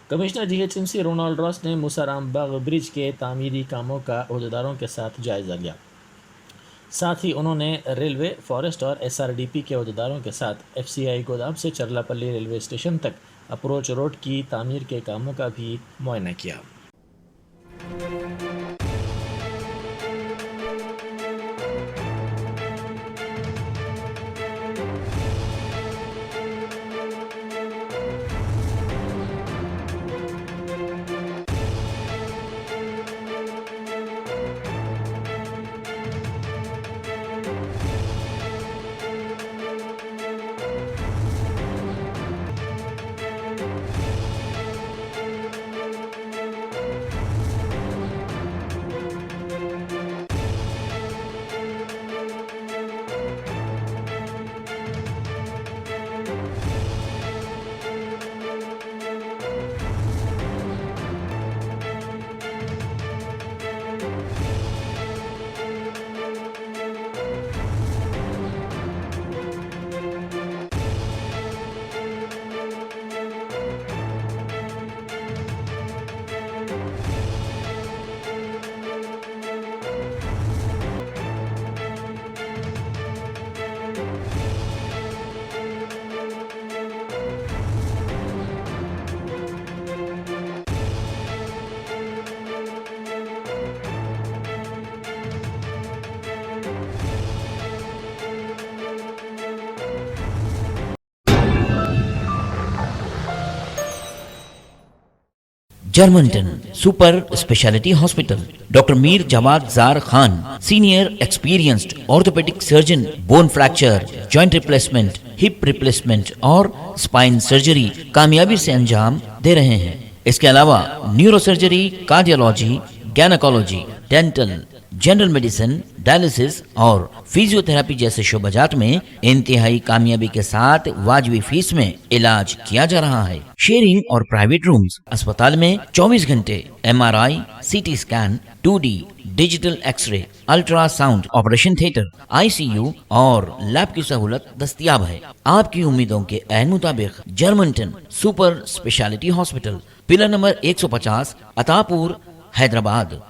Commissioner GHMC Ronald Ross ने मूसाराम बाग bridge के तामीरी कामों का अहदेदारों के साथ जायजा लिया। साथ ही उन्होंने रेलवे, फॉरेस्ट और एसआरडीपी के अहदेदारों के साथ एफसीआई गोदाम से चरलापल्ली रेलवे स्टेशन तक अप्रोच रोड की तामीर के कामों का भी मुआयना किया। Germanten super speciality hospital, doctor Mir Jawad Jar Khan, senior experienced orthopaedic surgeon, bone fracture, joint replacement, hip replacement और स्पाइन सर्जरी कामयाबी से अंजाम दे रहे हैं। इसके अलावा neuro surgery, cardiology, gynaecology, dental, general medicine, dialysis और फिजियोथेरेपी जैसे शोबाजात में इंतहाई कामयाबी के साथ वाजबी फीस में इलाज किया जा रहा है। शेयरिंग और प्राइवेट रूम्स, अस्पताल में 24 घंटे MRI, CT scan, 2D digital x-ray, ultrasound, operation theatre, ICU और लैब की सहूलत दस्तयाब है। आपकी उम्मीदों के ऐन मुताबिक Germanten super speciality hospital, pillar number 150, Attapur, Hyderabad.